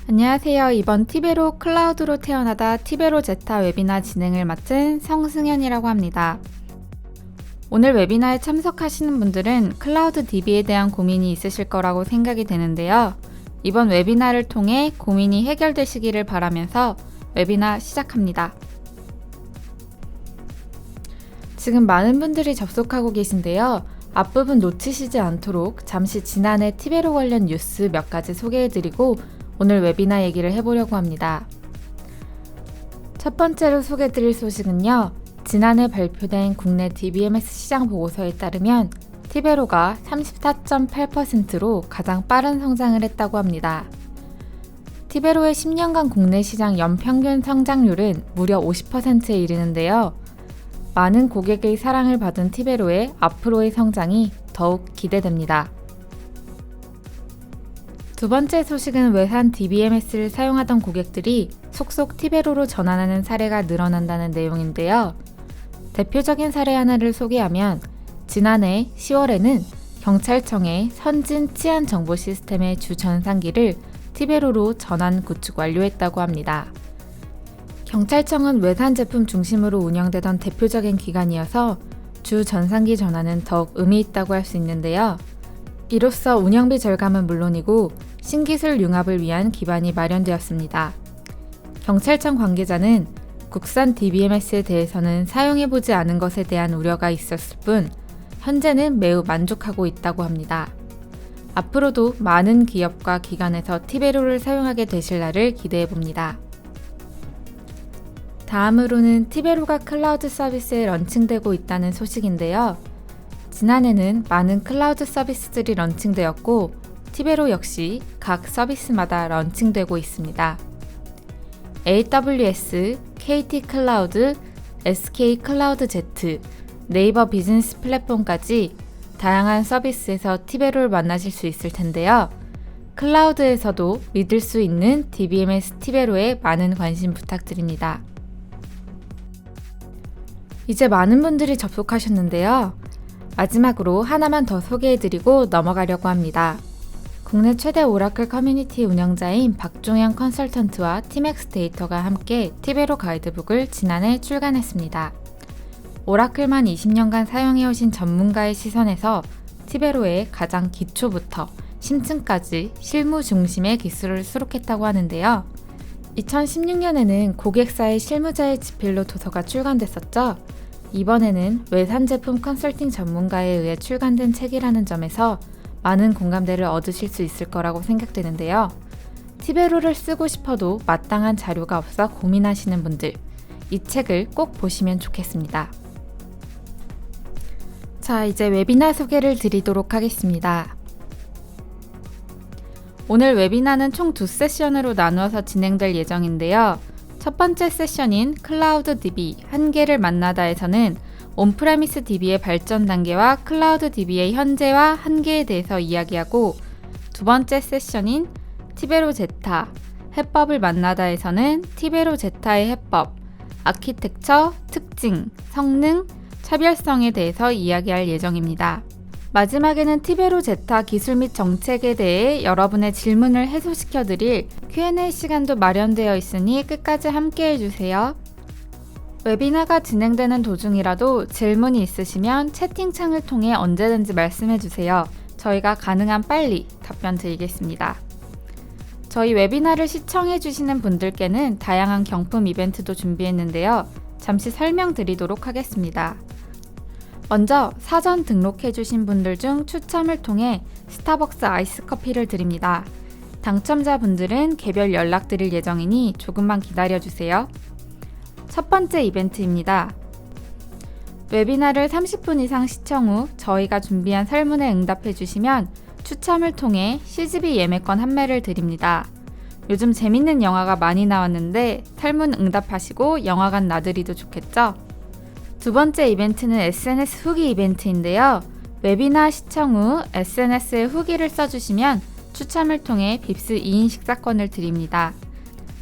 안녕하세요. 이번 티베로 클라우드로 태어나다 티베로 제타 웨비나 진행을 맡은 성승현이라고 합니다. 오늘 웨비나에 참석하시는 분들은 클라우드 DB에 대한 고민이 있으실 거라고 생각이 되는데요. 이번 웨비나를 통해 고민이 해결되시기를 바라면서 웨비나 시작합니다. 지금 많은 분들이 접속하고 계신데요. 앞부분 놓치시지 않도록 잠시 지난해 티베로 관련 뉴스 몇 가지 소개해드리고 오늘 웨비나 얘기를 해보려고 합니다. 첫 번째로 소개해드릴 소식은요. 지난해 발표된 국내 DBMS 시장 보고서에 따르면 티베로가 34.8%로 가장 빠른 성장을 했다고 합니다. 티베로의 10년간 국내 시장 연평균 성장률은 무려 50%에 이르는데요. 많은 고객의 사랑을 받은 티베로의 앞으로의 성장이 더욱 기대됩니다. 두 번째 소식은 외산 DBMS를 사용하던 고객들이 속속 티베로로 전환하는 사례가 늘어난다는 내용인데요. 대표적인 사례 하나를 소개하면 지난해 10월에는 경찰청의 선진 치안 정보 시스템의 주 전산기를 티베로로 전환 구축 완료했다고 합니다. 경찰청은 외산 제품 중심으로 운영되던 대표적인 기관이어서 주 전산기 전환은 더욱 의미 있다고 할 수 있는데요. 이로써 운영비 절감은 물론이고 신기술 융합을 위한 기반이 마련되었습니다. 경찰청 관계자는 국산 DBMS에 대해서는 사용해보지 않은 것에 대한 우려가 있었을 뿐 현재는 매우 만족하고 있다고 합니다. 앞으로도 많은 기업과 기관에서 티베로를 사용하게 되실 날을 기대해봅니다. 다음으로는 티베로가 클라우드 서비스에 런칭되고 있다는 소식인데요. 지난해는 많은 클라우드 서비스들이 런칭되었고 티베로 역시 각 서비스마다 런칭되고 있습니다. AWS, KT 클라우드, SK 클라우드 Z, 네이버 비즈니스 플랫폼까지 다양한 서비스에서 티베로를 만나실 수 있을 텐데요. 클라우드에서도 믿을 수 있는 DBMS 티베로에 많은 관심 부탁드립니다. 이제 많은 분들이 접속하셨는데요. 마지막으로 하나만 더 소개해드리고 넘어가려고 합니다. 국내 최대 오라클 커뮤니티 운영자인 박종현 컨설턴트와 팀엑스 데이터가 함께 티베로 가이드북을 지난해 출간했습니다. 오라클만 20년간 사용해오신 전문가의 시선에서 티베로의 가장 기초부터 심층까지 실무 중심의 기술을 수록했다고 하는데요. 2016년에는 고객사의 실무자의 지필로 도서가 출간됐었죠. 이번에는 외산 제품 컨설팅 전문가에 의해 출간된 책이라는 점에서 많은 공감대를 얻으실 수 있을 거라고 생각되는데요. 티베로를 쓰고 싶어도 마땅한 자료가 없어 고민하시는 분들, 이 책을 꼭 보시면 좋겠습니다. 자, 이제 웨비나 소개를 드리도록 하겠습니다. 오늘 웨비나는 총 2세션으로 나누어서 진행될 예정인데요. 첫 번째 세션인 클라우드 DB 한계를 만나다에서는 온프레미스 DB의 발전 단계와 클라우드 DB의 현재와 한계에 대해서 이야기하고 두 번째 세션인 티베로 제타 해법을 만나다에서는 티베로 제타의 해법, 아키텍처, 특징, 성능, 차별성에 대해서 이야기할 예정입니다. 마지막에는 티베로 제타 기술 및 정책에 대해 여러분의 질문을 해소시켜드릴 Q&A 시간도 마련되어 있으니 끝까지 함께 해주세요. 웨비나가 진행되는 도중이라도 질문이 있으시면 채팅창을 통해 언제든지 말씀해주세요. 저희가 가능한 빨리 답변 드리겠습니다. 저희 웨비나를 시청해주시는 분들께는 다양한 경품 이벤트도 준비했는데요. 잠시 설명드리도록 하겠습니다. 먼저 사전 등록해주신 분들 중 추첨을 통해 스타벅스 아이스 커피를 드립니다. 당첨자분들은 개별 연락드릴 예정이니 조금만 기다려주세요. 첫 번째 이벤트입니다. 웨비나를 30분 이상 시청 후 저희가 준비한 설문에 응답해주시면 추첨을 통해 CGV 예매권 한 매를 드립니다. 요즘 재밌는 영화가 많이 나왔는데 설문 응답하시고 영화관 나들이도 좋겠죠? 두 번째 이벤트는 SNS 후기 이벤트인데요. 웨비나 시청 후 SNS에 후기를 써주시면 추첨을 통해 빕스 2인 식사권을 드립니다.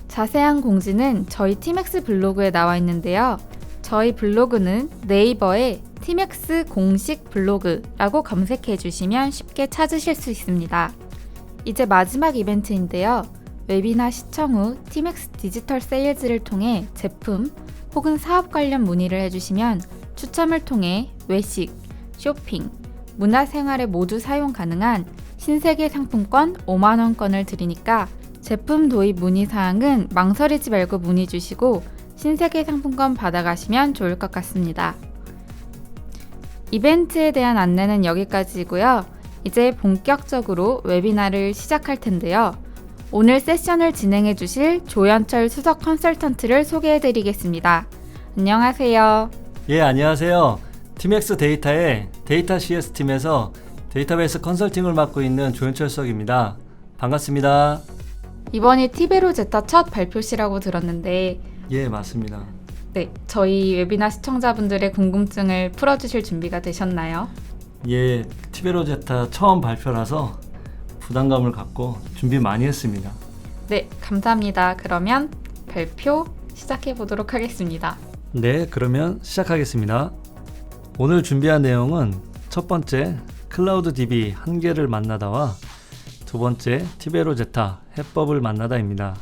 자세한 공지는 저희 팀엑스 블로그에 나와 있는데요. 저희 블로그는 네이버에 팀엑스 공식 블로그라고 검색해 주시면 쉽게 찾으실 수 있습니다. 이제 마지막 이벤트인데요. 웹이나 시청 후 티맥스 디지털 세일즈를 통해 제품 혹은 사업 관련 문의를 해주시면 추첨을 통해 외식, 쇼핑, 문화생활에 모두 사용 가능한 신세계 상품권 5만원권을 드리니까 제품 도입 문의사항은 망설이지 말고 문의 주시고 신세계 상품권 받아가시면 좋을 것 같습니다. 이벤트에 대한 안내는 여기까지고요. 이제 본격적으로 웨비나를 시작할 텐데요. 오늘 세션을 진행해 주실 조현철 수석 컨설턴트를 소개해 드리겠습니다. 안녕하세요. 예, 안녕하세요. 티맥스 데이터의 데이터 CS 팀에서 데이터베이스 컨설팅을 맡고 있는 조현철 수석입니다. 반갑습니다. 이번이 티베로 제타 첫 발표시라고 들었는데 예, 맞습니다. 네, 저희 웨비나 시청자분들의 궁금증을 풀어주실 준비가 되셨나요? 예, 티베로제타 처음 발표라서 부담감을 갖고 준비 많이 했습니다. 네, 감사합니다. 그러면 발표 시작해 보도록 하겠습니다. 네, 그러면 시작하겠습니다. 오늘 준비한 내용은 첫 번째 클라우드 DB 한계를 만나다와 두 번째 티베로제타 해법을 만나다입니다.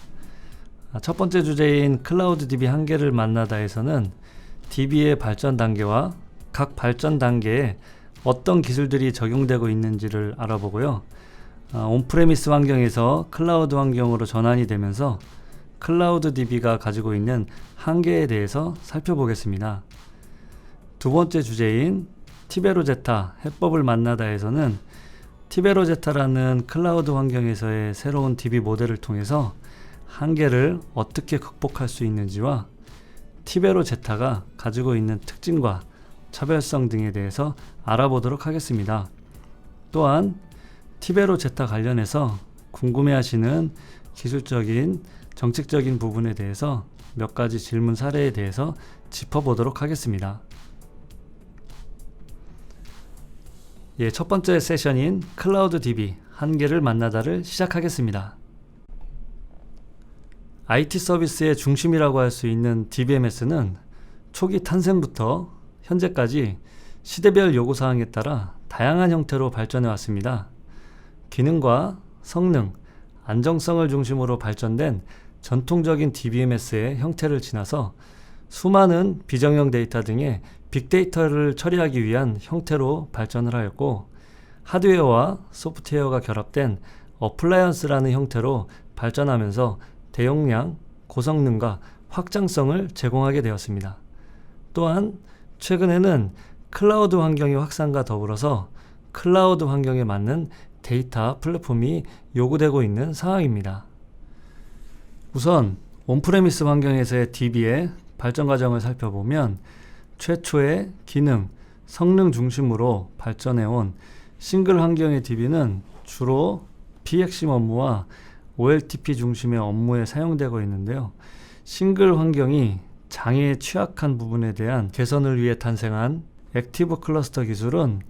첫 번째 주제인 클라우드 DB 한계를 만나다에서는 DB의 발전 단계와 각 발전 단계에 어떤 기술들이 적용되고 있는지를 알아보고요. 온프레미스 환경에서 클라우드 환경으로 전환이 되면서 클라우드 DB가 가지고 있는 한계에 대해서 살펴보겠습니다. 두 번째 주제인 티베로제타 해법을 만나다에서는 티베로제타라는 클라우드 환경에서의 새로운 DB 모델을 통해서 한계를 어떻게 극복할 수 있는지와 티베로제타가 가지고 있는 특징과 차별성 등에 대해서 알아보도록 하겠습니다. 또한 티베로제타 관련해서 궁금해하시는 기술적인, 정책적인 부분에 대해서 몇 가지 질문 사례에 대해서 짚어보도록 하겠습니다. 예, 첫 번째 세션인 클라우드 DB 한계를 만나다를 시작하겠습니다. IT 서비스의 중심이라고 할 수 있는 DBMS는 초기 탄생부터 현재까지 시대별 요구사항에 따라 다양한 형태로 발전해 왔습니다. 기능과 성능, 안정성을 중심으로 발전된 전통적인 DBMS의 형태를 지나서 수많은 비정형 데이터 등의 빅데이터를 처리하기 위한 형태로 발전을 하였고, 하드웨어와 소프트웨어가 결합된 어플라이언스라는 형태로 발전하면서 대용량, 고성능과 확장성을 제공하게 되었습니다. 또한 최근에는 클라우드 환경의 확산과 더불어서 클라우드 환경에 맞는 데이터 플랫폼이 요구되고 있는 상황입니다. 우선 온프레미스 환경에서의 DB의 발전 과정을 살펴보면 최초의 기능, 성능 중심으로 발전해온 싱글 환경의 DB는 주로 비핵심 업무와 OLTP 중심의 업무에 사용되고 있는데요. 싱글 환경이 장애에 취약한 부분에 대한 개선을 위해 탄생한 액티브 클러스터 기술은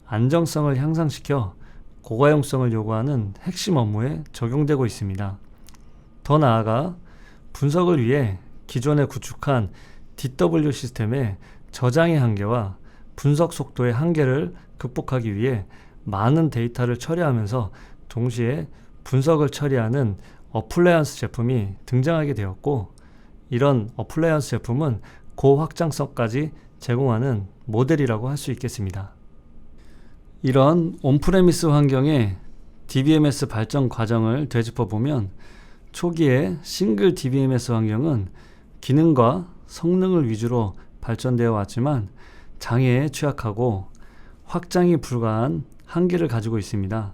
안정성을 향상시켜 고가용성을 요구하는 핵심 업무에 적용되고 있습니다. 더 나아가 분석을 위해 기존에 구축한 DW 시스템의 저장의 한계와 분석 속도의 한계를 극복하기 위해 많은 데이터를 처리하면서 동시에 분석을 처리하는 어플라이언스 제품이 등장하게 되었고, 이런 어플라이언스 제품은 고확장성까지 제공하는 모델이라고 할 수 있겠습니다. 이런 온프레미스 환경의 DBMS 발전 과정을 되짚어보면 초기에 싱글 DBMS 환경은 기능과 성능을 위주로 발전되어 왔지만 장애에 취약하고 확장이 불가한 한계를 가지고 있습니다.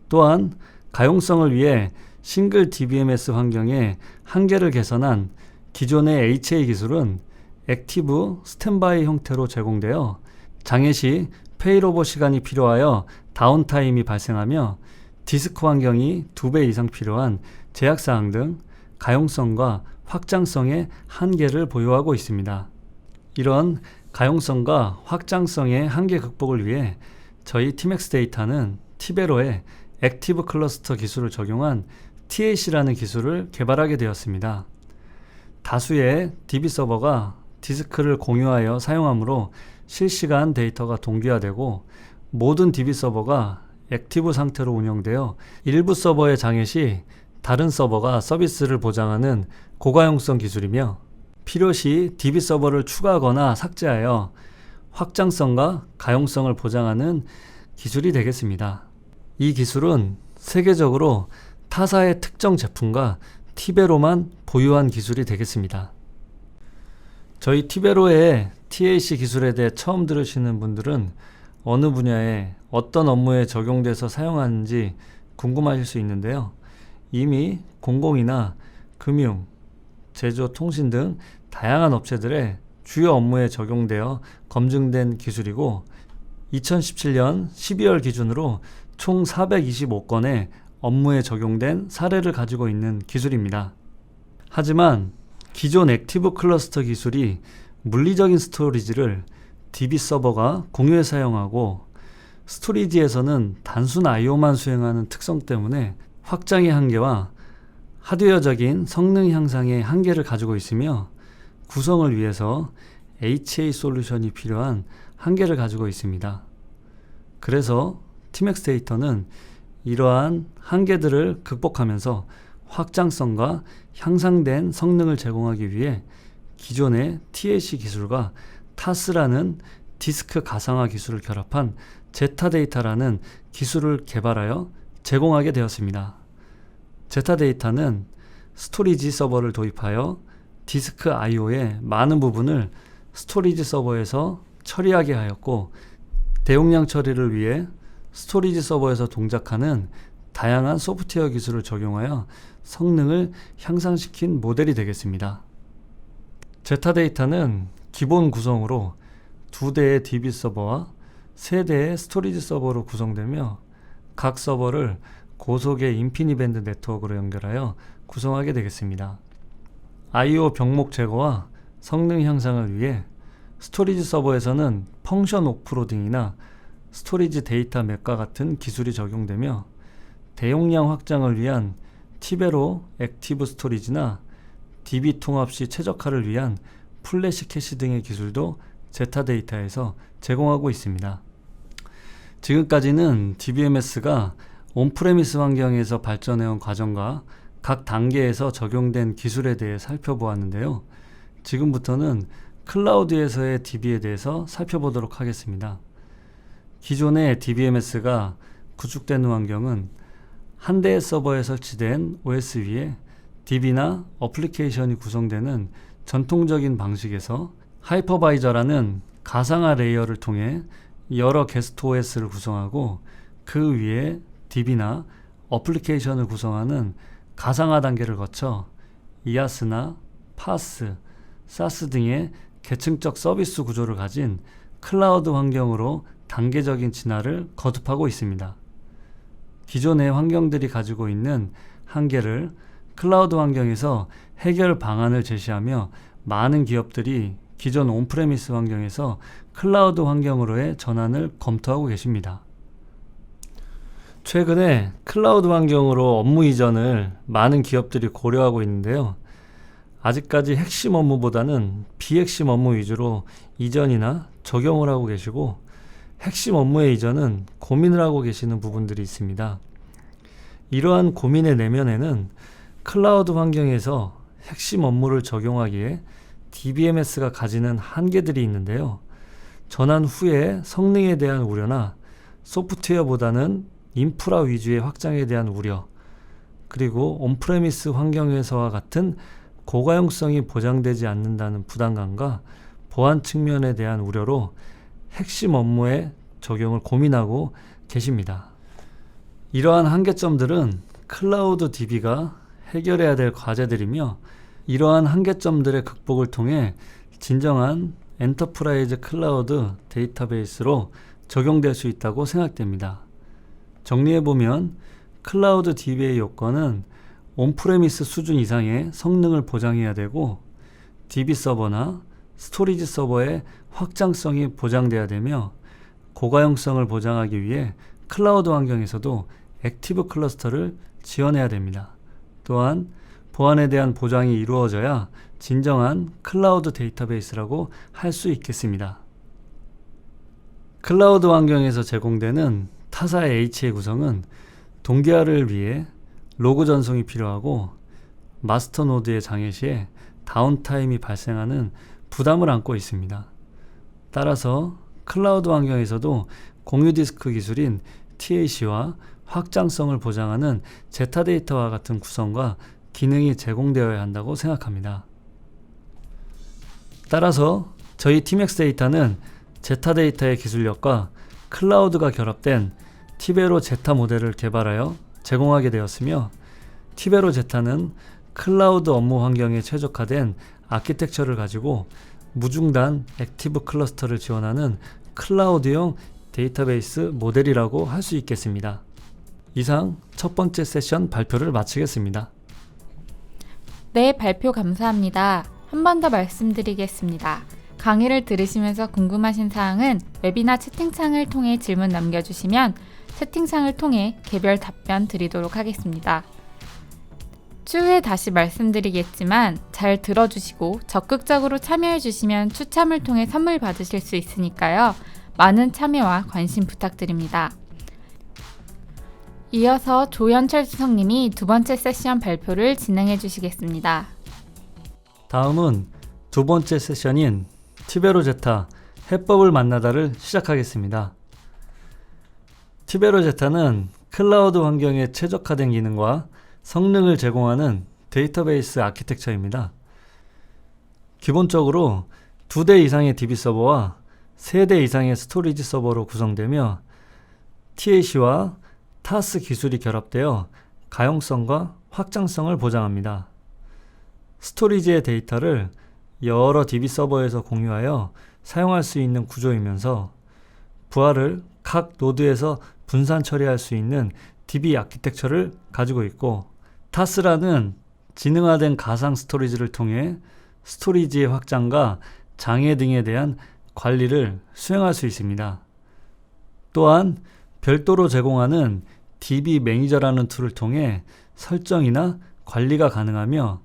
또한 가용성을 위해 싱글 DBMS 환경의 한계를 개선한 기존의 HA 기술은 액티브 스탠바이 형태로 제공되어 장애 시 페이로버 시간이 필요하여 다운타임이 발생하며 디스크 환경이 2배 이상 필요한 제약사항 등 가용성과 확장성의 한계를 보유하고 있습니다. 이런 가용성과 확장성의 한계 극복을 위해 저희 티맥스 데이터는 티베로의 액티브 클러스터 기술을 적용한 TAC라는 기술을 개발하게 되었습니다. 다수의 DB 서버가 디스크를 공유하여 사용하므로 실시간 데이터가 동기화되고 모든 DB 서버가 액티브 상태로 운영되어 일부 서버의 장애 시 다른 서버가 서비스를 보장하는 고가용성 기술이며 필요시 DB 서버를 추가하거나 삭제하여 확장성과 가용성을 보장하는 기술이 되겠습니다. 이 기술은 세계적으로 타사의 특정 제품과 티베로만 보유한 기술이 되겠습니다. 저희 티베로의 TAC 기술에 대해 처음 들으시는 분들은 어느 분야에 어떤 업무에 적용돼서 사용하는지 궁금하실 수 있는데요. 이미 공공이나 금융, 제조, 통신 등 다양한 업체들의 주요 업무에 적용되어 검증된 기술이고 2017년 12월 기준으로 총 425건의 업무에 적용된 사례를 가지고 있는 기술입니다. 하지만 기존 액티브 클러스터 기술이 물리적인 스토리지를 DB 서버가 공유해 사용하고 스토리지에서는 단순 I/O만 수행하는 특성 때문에 확장의 한계와 하드웨어적인 성능 향상의 한계를 가지고 있으며 구성을 위해서 HA 솔루션이 필요한 한계를 가지고 있습니다. 그래서 TMAX 데이터는 이러한 한계들을 극복하면서 확장성과 향상된 성능을 제공하기 위해 기존의 TAC 기술과 TAS라는 디스크 가상화 기술을 결합한 제타데이터라는 기술을 개발하여 제공하게 되었습니다. 제타데이터는 스토리지 서버를 도입하여 디스크 I/O의 많은 부분을 스토리지 서버에서 처리하게 하였고 대용량 처리를 위해 스토리지 서버에서 동작하는 다양한 소프트웨어 기술을 적용하여 성능을 향상시킨 모델이 되겠습니다. 제타데이터는 기본 구성으로 2대의 DB 서버와 3대의 스토리지 서버로 구성되며 각 서버를 고속의 인피니밴드 네트워크로 연결하여 구성하게 되겠습니다. I/O 병목 제거와 성능 향상을 위해 스토리지 서버에서는 펑션 오프로딩이나 스토리지 데이터 맵과 같은 기술이 적용되며 대용량 확장을 위한 티베로 액티브 스토리지나 DB 통합 시 최적화를 위한 플래시 캐시 등의 기술도 제타데이터에서 제공하고 있습니다. 지금까지는 DBMS가 온프레미스 환경에서 발전해온 과정과 각 단계에서 적용된 기술에 대해 살펴보았는데요. 지금부터는 클라우드에서의 DB에 대해서 살펴보도록 하겠습니다. 기존의 DBMS가 구축된 환경은 한 대의 서버에 설치된 OS 위에 DB나 어플리케이션이 구성되는 전통적인 방식에서 하이퍼바이저라는 가상화 레이어를 통해 여러 게스트 OS를 구성하고 그 위에 DB나 어플리케이션을 구성하는 가상화 단계를 거쳐 IaaS나 PaaS, SaaS 등의 계층적 서비스 구조를 가진 클라우드 환경으로 단계적인 진화를 거듭하고 있습니다. 기존의 환경들이 가지고 있는 한계를 클라우드 환경에서 해결 방안을 제시하며 많은 기업들이 기존 온프레미스 환경에서 클라우드 환경으로의 전환을 검토하고 계십니다. 최근에 클라우드 환경으로 업무 이전을 많은 기업들이 고려하고 있는데요. 아직까지 핵심 업무보다는 비핵심 업무 위주로 이전이나 적용을 하고 계시고 핵심 업무의 이전은 고민을 하고 계시는 부분들이 있습니다. 이러한 고민의 내면에는 클라우드 환경에서 핵심 업무를 적용하기에 DBMS가 가지는 한계들이 있는데요. 전환 후에 성능에 대한 우려나 소프트웨어보다는 인프라 위주의 확장에 대한 우려, 그리고 온프레미스 환경에서와 같은 고가용성이 보장되지 않는다는 부담감과 보안 측면에 대한 우려로 핵심 업무의 적용을 고민하고 계십니다. 이러한 한계점들은 클라우드 DB가 해결해야 될 과제들이며 이러한 한계점들의 극복을 통해 진정한 엔터프라이즈 클라우드 데이터베이스로 적용될 수 있다고 생각됩니다. 정리해보면 클라우드 DB의 요건은 온프레미스 수준 이상의 성능을 보장해야 되고 DB 서버나 스토리지 서버의 확장성이 보장돼야 되며 고가용성을 보장하기 위해 클라우드 환경에서도 액티브 클러스터를 지원해야 됩니다. 또한 보안에 대한 보장이 이루어져야 진정한 클라우드 데이터베이스라고 할 수 있겠습니다. 클라우드 환경에서 제공되는 타사의 HA 구성은 동기화를 위해 로그 전송이 필요하고 마스터 노드의 장애 시에 다운타임이 발생하는 부담을 안고 있습니다. 따라서 클라우드 환경에서도 공유 디스크 기술인 TAC와 확장성을 보장하는 제타데이터와 같은 구성과 기능이 제공되어야 한다고 생각합니다. 따라서 저희 팀엑스 데이터는 제타데이터의 기술력과 클라우드가 결합된 티베로 제타 모델을 개발하여 제공하게 되었으며, 티베로 제타는 클라우드 업무 환경에 최적화된 아키텍처를 가지고 무중단 액티브 클러스터를 지원하는 클라우드용 데이터베이스 모델이라고 할 수 있겠습니다. 이상 첫 번째 세션 발표를 마치겠습니다. 네, 발표 감사합니다. 한 번 더 말씀드리겠습니다. 강의를 들으시면서 궁금하신 사항은 웨비나 채팅창을 통해 질문 남겨주시면 채팅창을 통해 개별 답변 드리도록 하겠습니다. 추후에 다시 말씀드리겠지만 잘 들어주시고 적극적으로 참여해주시면 추첨을 통해 선물 받으실 수 있으니까요. 많은 참여와 관심 부탁드립니다. 이어서 조현철 수석님이 두 번째 세션 발표를 진행해 주시겠습니다. 다음은 두 번째 세션인 티베로 제타 해법을 만나다를 시작하겠습니다. 티베로 제타는 클라우드 환경에 최적화된 기능과 성능을 제공하는 데이터베이스 아키텍처입니다. 기본적으로 2대 이상의 DB 서버와 3대 이상의 스토리지 서버로 구성되며 TAC와 TAS 기술이 결합되어 가용성과 확장성을 보장합니다. 스토리지의 데이터를 여러 DB 서버에서 공유하여 사용할 수 있는 구조이면서 부하를 각 노드에서 분산 처리할 수 있는 DB 아키텍처를 가지고 있고, TAS라는 지능화된 가상 스토리지를 통해 스토리지의 확장과 장애 등에 대한 관리를 수행할 수 있습니다. 또한 별도로 제공하는 DB 매니저라는 툴을 통해 설정이나 관리가 가능하며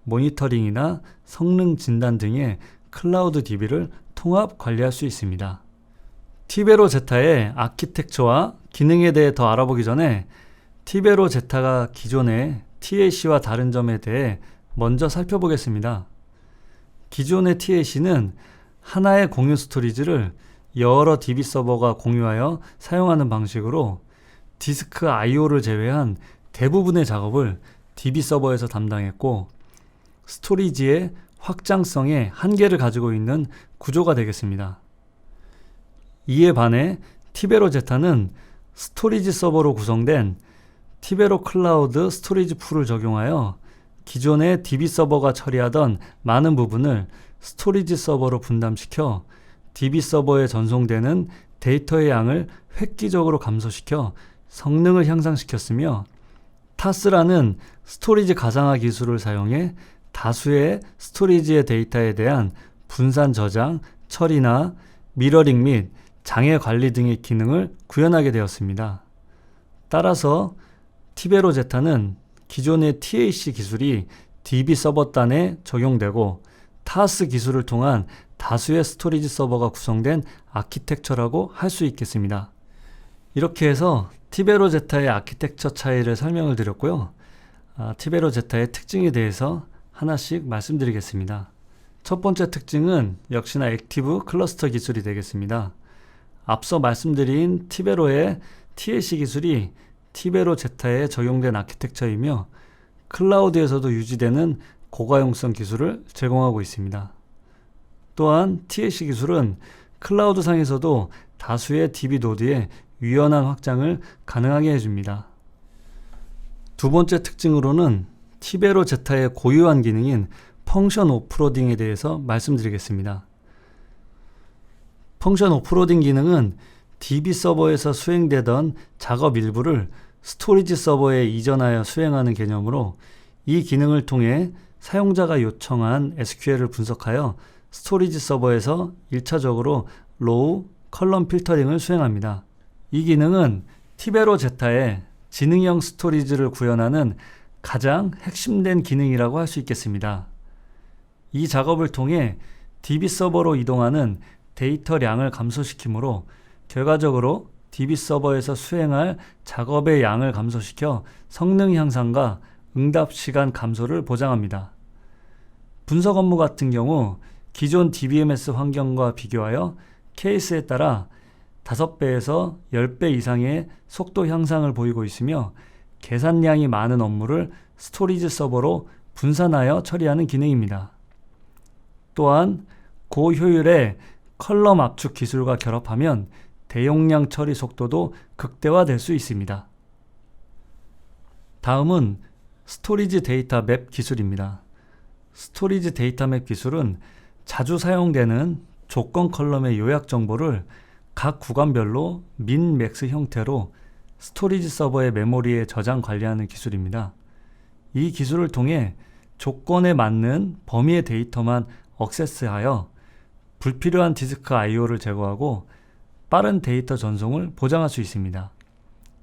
모니터링이나 성능 진단 등의 클라우드 DB를 통합 관리할 수 있습니다. 티베로 제타의 아키텍처와 기능에 대해 더 알아보기 전에 티베로 제타가 기존의 TAC와 다른 점에 대해 먼저 살펴보겠습니다. 기존의 TAC는 하나의 공유 스토리지를 여러 DB 서버가 공유하여 사용하는 방식으로 디스크 I/O를 제외한 대부분의 작업을 DB 서버에서 담당했고, 스토리지의 확장성에 한계를 가지고 있는 구조가 되겠습니다. 이에 반해 티베로 제타는 스토리지 서버로 구성된 티베로 클라우드 스토리지 풀을 적용하여 기존의 DB 서버가 처리하던 많은 부분을 스토리지 서버로 분담시켜 DB 서버에 전송되는 데이터의 양을 획기적으로 감소시켜 성능을 향상시켰으며, TAS라는 스토리지 가상화 기술을 사용해 다수의 스토리지의 데이터에 대한 분산 저장, 처리나 미러링 및 장애 관리 등의 기능을 구현하게 되었습니다. 따라서 티베로 제타는 기존의 TAC 기술이 DB 서버단에 적용되고 TAS 기술을 통한 다수의 스토리지 서버가 구성된 아키텍처라고 할 수 있겠습니다. 이렇게 해서 티베로 제타의 아키텍처 차이를 설명을 드렸고요. 티베로 제타의 특징에 대해서 하나씩 말씀드리겠습니다. 첫 번째 특징은 역시나 액티브 클러스터 기술이 되겠습니다. 앞서 말씀드린 티베로의 TAC 기술이 티베로 제타에 적용된 아키텍처이며 클라우드에서도 유지되는 고가용성 기술을 제공하고 있습니다. 또한 TAC 기술은 클라우드상에서도 다수의 DB 노드의 유연한 확장을 가능하게 해줍니다. 두 번째 특징으로는 티베로 제타의 고유한 기능인 펑션 오프로딩에 대해서 말씀드리겠습니다. 펑션 오프로딩 기능은 DB 서버에서 수행되던 작업 일부를 스토리지 서버에 이전하여 수행하는 개념으로, 이 기능을 통해 사용자가 요청한 SQL을 분석하여 스토리지 서버에서 1차적으로 로우, 컬럼 필터링을 수행합니다. 이 기능은 티베로 제타의 지능형 스토리지를 구현하는 가장 핵심된 기능이라고 할 수 있겠습니다. 이 작업을 통해 DB 서버로 이동하는 데이터량을 감소시키므로 결과적으로 DB 서버에서 수행할 작업의 양을 감소시켜 성능 향상과 응답 시간 감소를 보장합니다. 분석 업무 같은 경우 기존 DBMS 환경과 비교하여 케이스에 따라 5배에서 10배 이상의 속도 향상을 보이고 있으며 계산량이 많은 업무를 스토리지 서버로 분산하여 처리하는 기능입니다. 또한 고효율의 컬럼 압축 기술과 결합하면 대용량 처리 속도도 극대화될 수 있습니다. 다음은 스토리지 데이터 맵 기술입니다. 스토리지 데이터 맵 기술은 자주 사용되는 조건 컬럼의 요약 정보를 각 구간별로 민, 맥스 형태로 스토리지 서버의 메모리에 저장 관리하는 기술입니다. 이 기술을 통해 조건에 맞는 범위의 데이터만 액세스하여 불필요한 디스크 I/O를 제거하고 빠른 데이터 전송을 보장할 수 있습니다.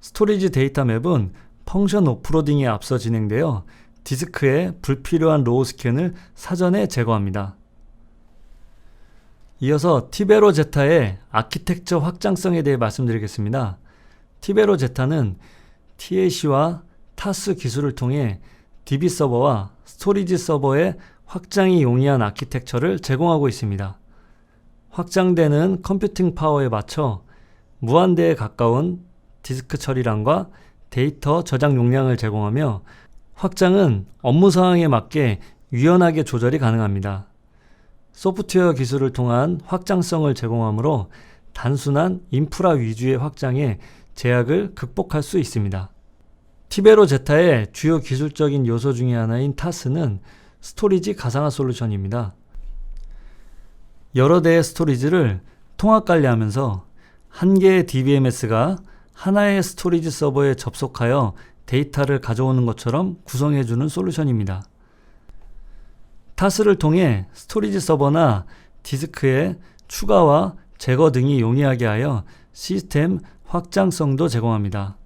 스토리지 데이터 맵은 펑션 오프로딩에 앞서 진행되어 디스크의 불필요한 로우 스캔을 사전에 제거합니다. 이어서 티베로 제타의 아키텍처 확장성에 대해 말씀드리겠습니다. 티베로 제타는 TLC와 타스 기술을 통해 DB 서버와 스토리지 서버의 확장이 용이한 아키텍처를 제공하고 있습니다. 확장되는 컴퓨팅 파워에 맞춰 무한대에 가까운 디스크 처리량과 데이터 저장 용량을 제공하며 확장은 업무 상황에 맞게 유연하게 조절이 가능합니다. 소프트웨어 기술을 통한 확장성을 제공하므로 단순한 인프라 위주의 확장에 제약을 극복할 수 있습니다. 티베로 제타의 주요 기술적인 요소 중에 하나인 타스는 스토리지 가상화 솔루션입니다. 여러 대의 스토리지를 통합 관리하면서 한 개의 DBMS가 하나의 스토리지 서버에 접속하여 데이터를 가져오는 것처럼 구성해주는 솔루션입니다. 타스를 통해 스토리지 서버나 디스크의 추가와 제거 등이 용이하게 하여 시스템 확장성도 제공합니다.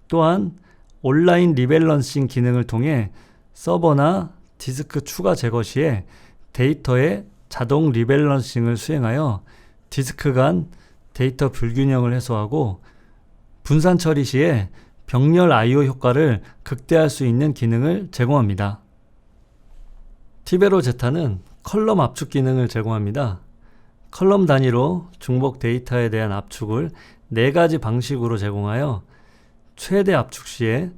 또한 온라인 리밸런싱 기능을 통해 서버나 디스크 추가 제거 시에 데이터의 자동 리밸런싱을 수행하여 디스크 간 데이터 불균형을 해소하고 분산 처리 시에 병렬 I/O 효과를 극대화할 수 있는 기능을 제공합니다. 티베로 제타는 컬럼 압축 기능을 제공합니다. 컬럼 단위로 중복 데이터에 대한 압축을 4가지 방식으로 제공하여 최대 압축 시에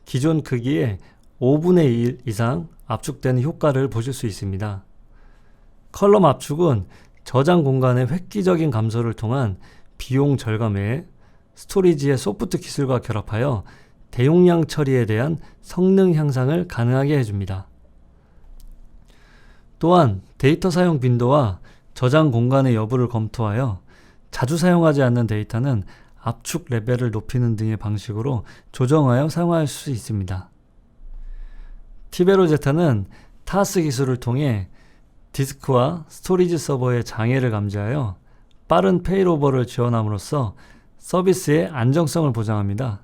기존 크기의 5분의 1 이상 압축되는 효과를 보실 수 있습니다. 컬럼 압축은 저장 공간의 획기적인 감소를 통한 비용 절감 외에 스토리지의 소프트 기술과 결합하여 대용량 처리에 대한 성능 향상을 가능하게 해줍니다. 또한 데이터 사용 빈도와 저장 공간의 여부를 검토하여 자주 사용하지 않는 데이터는 압축 레벨을 높이는 등의 방식으로 조정하여 사용할 수 있습니다. 티베로 제타는 타스 기술을 통해 디스크와 스토리지 서버의 장애를 감지하여 빠른 페일오버를 지원함으로써 서비스의 안정성을 보장합니다.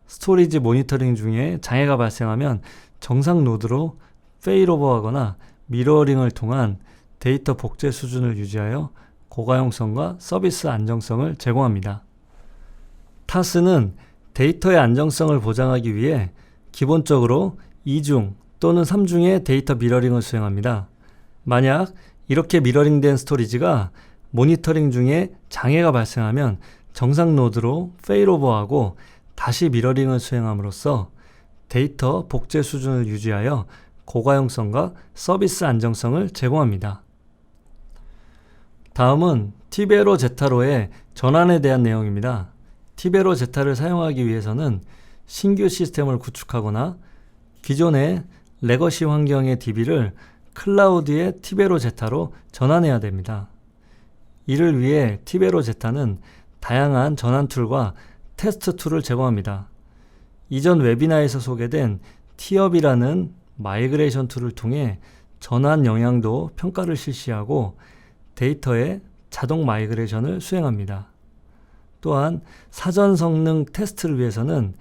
스토리지 모니터링 중에 장애가 발생하면 정상 노드로 페일오버하거나 미러링을 통한 데이터 복제 수준을 유지하여 고가용성과 서비스 안정성을 제공합니다. 타스는 데이터의 안정성을 보장하기 위해 기본적으로 2중 또는 3중의 데이터 미러링을 수행합니다. 만약 이렇게 미러링된 스토리지가 모니터링 중에 장애가 발생하면 정상 노드로 페일오버하고 다시 미러링을 수행함으로써 데이터 복제 수준을 유지하여 고가용성과 서비스 안정성을 제공합니다. 다음은 티베로 제타로의 전환에 대한 내용입니다. 티베로 제타를 사용하기 위해서는 신규 시스템을 구축하거나 기존의 레거시 환경의 DB를 클라우드의 티베로 제타로 전환해야 됩니다. 이를 위해 티베로 제타는 다양한 전환 툴과 테스트 툴을 제공합니다. 이전 웨비나에서 소개된 티업이라는 마이그레이션 툴을 통해 전환 영향도 평가를 실시하고 데이터의 자동 마이그레이션을 수행합니다. 또한 사전 성능 테스트를 위해서는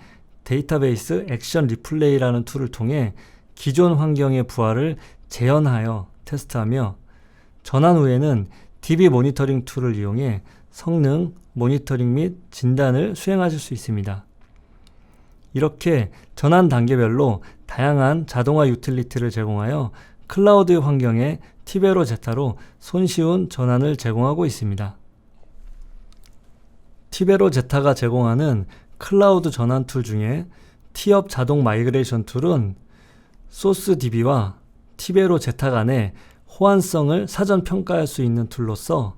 데이터베이스 액션 리플레이라는 툴을 통해 기존 환경의 부하를 재현하여 테스트하며 전환 후에는 DB 모니터링 툴을 이용해 성능 모니터링 및 진단을 수행하실 수 있습니다. 이렇게 전환 단계별로 다양한 자동화 유틸리티를 제공하여 클라우드 환경에 티베로 제타로 손쉬운 전환을 제공하고 있습니다. 티베로 제타가 제공하는 클라우드 전환 툴 중에 티업 자동 마이그레이션 툴은 소스DB와 티베로 제타 간의 호환성을 사전 평가할 수 있는 툴로서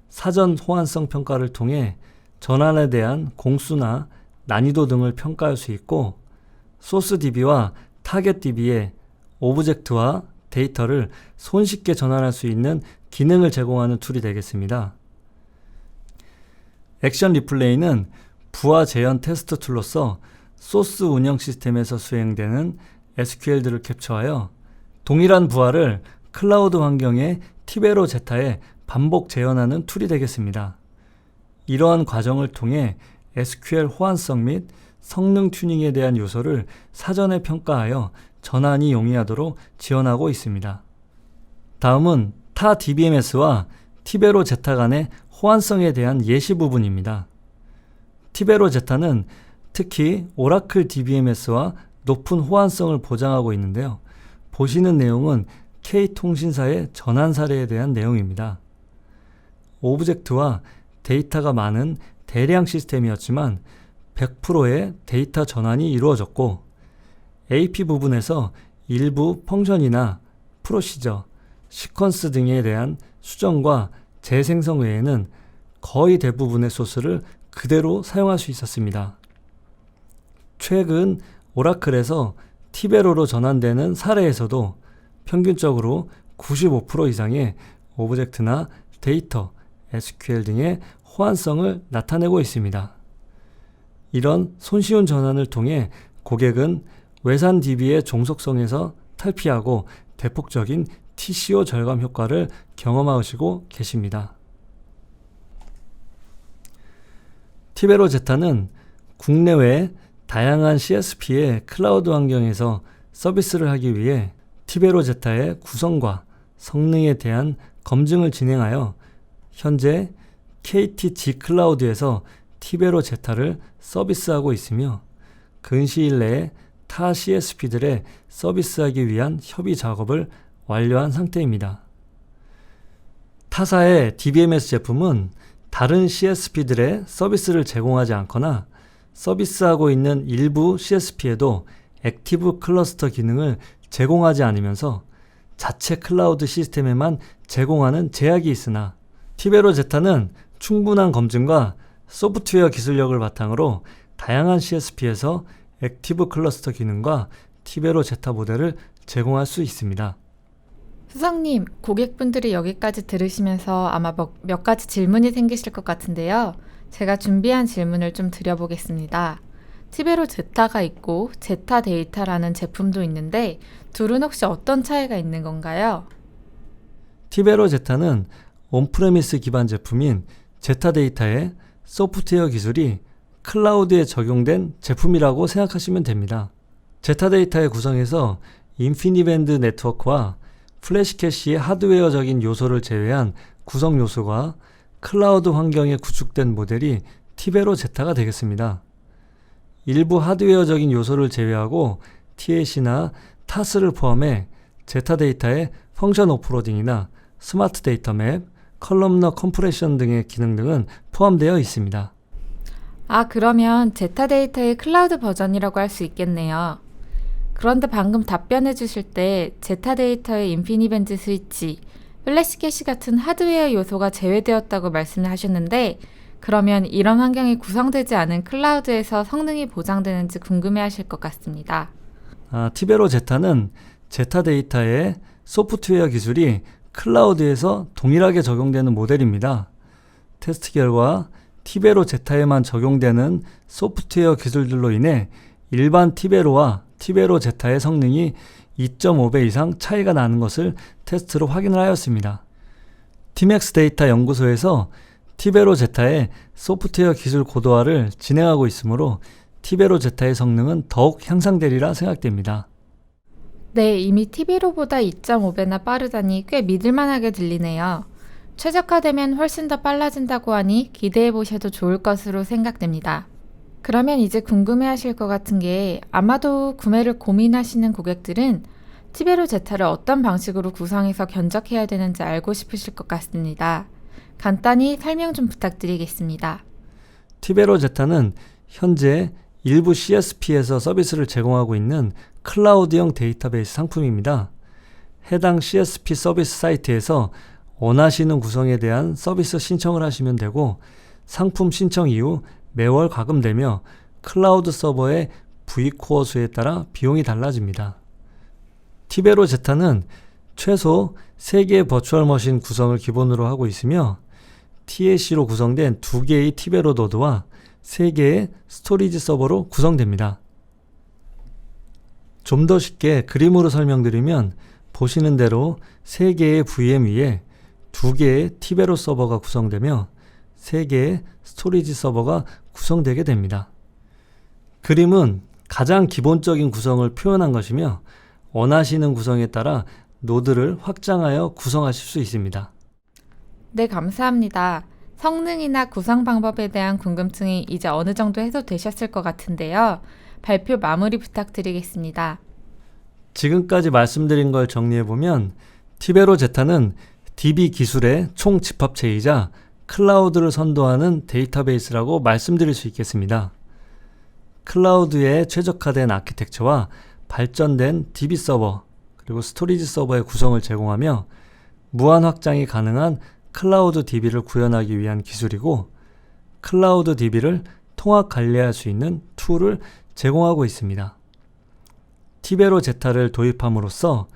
사전 호환성 평가를 통해 전환에 대한 공수나 난이도 등을 평가할 수 있고, 소스DB와 타겟DB의 오브젝트와 데이터를 손쉽게 전환할 수 있는 기능을 제공하는 툴이 되겠습니다. 액션 리플레이는 부하 재현 테스트 툴로서 소스 운영 시스템에서 수행되는 SQL들을 캡처하여 동일한 부하를 클라우드 환경의 티베로 제타에 반복 재현하는 툴이 되겠습니다. 이러한 과정을 통해 SQL 호환성 및 성능 튜닝에 대한 요소를 사전에 평가하여 전환이 용이하도록 지원하고 있습니다. 다음은 타 DBMS와 티베로 제타 간의 호환성에 대한 예시 부분입니다. 티베로 제타는 특히 오라클 DBMS와 높은 호환성을 보장하고 있는데요. 보시는 내용은 K통신사의 전환 사례에 대한 내용입니다. 오브젝트와 데이터가 많은 대량 시스템이었지만 100%의 데이터 전환이 이루어졌고, AP 부분에서 일부 펑션이나 프로시저, 시퀀스 등에 대한 수정과 재생성 외에는 거의 대부분의 소스를 그대로 사용할 수 있었습니다. 최근 오라클에서 티베로로 전환되는 사례에서도 평균적으로 95% 이상의 오브젝트나 데이터, SQL 등의 호환성을 나타내고 있습니다. 이런 손쉬운 전환을 통해 고객은 외산 DB의 종속성에서 탈피하고 대폭적인 TCO 절감 효과를 경험하시고 계십니다. 티베로 제타는 국내외 다양한 CSP의 클라우드 환경에서 서비스를 하기 위해 티베로 제타의 구성과 성능에 대한 검증을 진행하여 현재 KT G클라우드에서 티베로 제타를 서비스하고 있으며 근시일 내에 타 CSP들에 서비스하기 위한 협의 작업을 완료한 상태입니다. 타사의 DBMS 제품은 다른 CSP들의 서비스를 제공하지 않거나 서비스하고 있는 일부 CSP에도 액티브 클러스터 기능을 제공하지 않으면서 자체 클라우드 시스템에만 제공하는 제약이 있으나, 티베로 제타는 충분한 검증과 소프트웨어 기술력을 바탕으로 다양한 CSP에서 액티브 클러스터 기능과 티베로 제타 모델을 제공할 수 있습니다. 수석님, 고객분들이 여기까지 들으시면서 아마 몇 가지 질문이 생기실 것 같은데요. 제가 준비한 질문을 좀 드려보겠습니다. 티베로 제타가 있고 제타 데이터라는 제품도 있는데 둘은 혹시 어떤 차이가 있는 건가요? 티베로 제타는 온프레미스 기반 제품인 제타 데이터의 소프트웨어 기술이 클라우드에 적용된 제품이라고 생각하시면 됩니다. 제타 데이터의 구성에서 인피니밴드 네트워크와 플래시캐시의 하드웨어적인 요소를 제외한 구성 요소가 클라우드 환경에 구축된 모델이 티베로 제타가 되겠습니다. 일부 하드웨어적인 요소를 제외하고 TLC나 타스를 포함해 제타 데이터의 펑션 오프로딩이나 스마트 데이터 맵, 컬럼너 컴프레션 등의 기능 등은 포함되어 있습니다. 그러면 제타 데이터의 클라우드 버전이라고 할 수 있겠네요. 그런데 방금 답변해 주실 때 제타 데이터의 인피니밴드 스위치, 플래시 캐시 같은 하드웨어 요소가 제외되었다고 말씀을 하셨는데, 그러면 이런 환경이 구성되지 않은 클라우드에서 성능이 보장되는지 궁금해하실 것 같습니다. 티베로 제타는 제타 데이터의 소프트웨어 기술이 클라우드에서 동일하게 적용되는 모델입니다. 테스트 결과 티베로 제타에만 적용되는 소프트웨어 기술들로 인해 일반 티베로와 티베로 제타의 성능이 2.5배 이상 차이가 나는 것을 테스트로 확인을 하였습니다. 티맥스 데이터 연구소에서 티베로 제타의 소프트웨어 기술 고도화를 진행하고 있으므로 티베로 제타의 성능은 더욱 향상되리라 생각됩니다. 네, 이미 티베로보다 2.5배나 빠르다니 꽤 믿을만하게 들리네요. 최적화되면 훨씬 더 빨라진다고 하니 기대해 보셔도 좋을 것으로 생각됩니다. 그러면 이제 궁금해 하실 것 같은 게 아마도 구매를 고민하시는 고객들은 티베로 제타를 어떤 방식으로 구성해서 견적해야 되는지 알고 싶으실 것 같습니다. 간단히 설명 좀 부탁드리겠습니다. 티베로 제타는 현재 일부 CSP에서 서비스를 제공하고 있는 클라우드형 데이터베이스 상품입니다. 해당 CSP 서비스 사이트에서 원하시는 구성에 대한 서비스 신청을 하시면 되고 상품 신청 이후 매월 가금되며 클라우드 서버의 V코어 수에 따라 비용이 달라집니다. 티베로 제타는 최소 3개의 버추얼 머신 구성을 기본으로 하고 있으며 TLC로 구성된 2개의 티베로 노드와 3개의 스토리지 서버로 구성됩니다. 좀 더 쉽게 그림으로 설명드리면 보시는 대로 3개의 VM 위에 2개의 티베로 서버가 구성되며 3개의 스토리지 서버가 구성되게 됩니다. 그림은 가장 기본적인 구성을 표현한 것이며 원하시는 구성에 따라 노드를 확장하여 구성하실 수 있습니다. 네, 감사합니다. 성능이나 구성 방법에 대한 궁금증이 이제 어느 정도 해소되셨을 것 같은데요. 발표 마무리 부탁드리겠습니다. 지금까지 말씀드린 걸 정리해보면 티베로 제타는 DB 기술의 총집합체이자 클라우드를 선도하는 데이터베이스라고 말씀드릴 수 있겠습니다. 클라우드에 최적화된 아키텍처와 발전된 DB 서버 그리고 스토리지 서버의 구성을 제공하며 무한 확장이 가능한 클라우드 DB를 구현하기 위한 기술이고 클라우드 DB를 통합 관리할 수 있는 툴을 제공하고 있습니다. 티베로 제타를 도입함으로써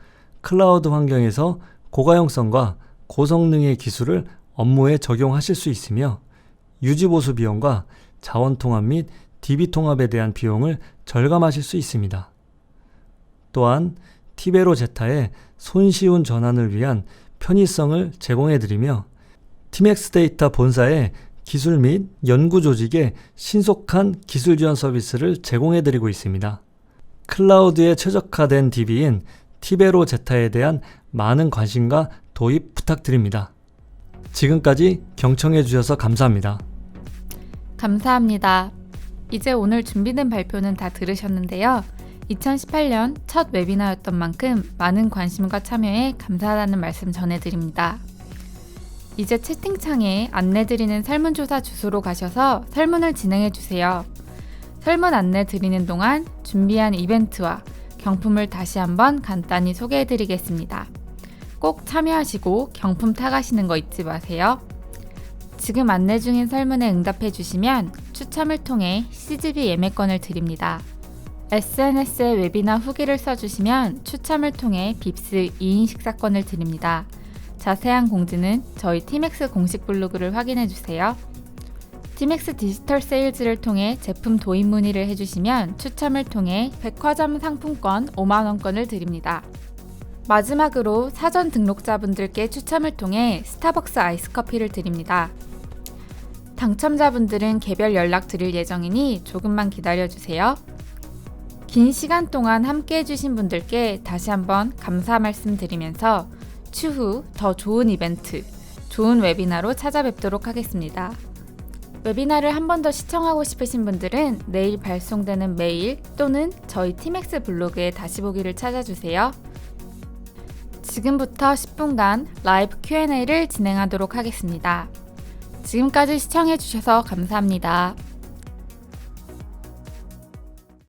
클라우드 환경에서 고가용성과 고성능의 기술을 업무에 적용하실 수 있으며 유지보수 비용과 자원 통합 및 DB 통합에 대한 비용을 절감하실 수 있습니다. 또한 티베로 제타의 손쉬운 전환을 위한 편의성을 제공해드리며 티맥스 데이터 본사의 기술 및 연구 조직에 신속한 기술 지원 서비스를 제공해드리고 있습니다. 클라우드에 최적화된 DB인 티베로 제타에 대한 많은 관심과 도입 부탁드립니다. 지금까지 경청해 주셔서 감사합니다. 감사합니다. 이제 오늘 준비된 발표는 다 들으셨는데요. 2018년 첫 웨비나였던 만큼 많은 관심과 참여에 감사하다는 말씀 전해드립니다. 이제 채팅창에 안내드리는 설문조사 주소로 가셔서 설문을 진행해주세요. 설문 안내 드리는 동안 준비한 이벤트와 경품을 다시 한번 간단히 소개해드리겠습니다. 꼭 참여하시고 경품 타가시는 거 잊지 마세요. 지금 안내 중인 설문에 응답해 주시면 추첨을 통해 CGV 예매권을 드립니다. SNS에 웨비나 후기를 써주시면 추첨을 통해 빕스 2인 식사권을 드립니다. 자세한 공지는 저희 티맥스 공식 블로그를 확인해 주세요. 티맥스 디지털 세일즈를 통해 제품 도입 문의를 해주시면 추첨을 통해 백화점 상품권 5만원권을 드립니다. 마지막으로 사전 등록자분들께 추첨을 통해 스타벅스 아이스커피를 드립니다. 당첨자분들은 개별 연락 드릴 예정이니 조금만 기다려주세요. 긴 시간 동안 함께 해주신 분들께 다시 한번 감사 말씀드리면서 추후 더 좋은 이벤트, 좋은 웨비나로 찾아뵙도록 하겠습니다. 웨비나를 한 번 더 시청하고 싶으신 분들은 내일 발송되는 메일 또는 저희 티맥스 블로그에 다시 보기를 찾아주세요. 지금부터 10분간 라이브 Q&A를 진행하도록 하겠습니다. 지금까지 시청해주셔서 감사합니다.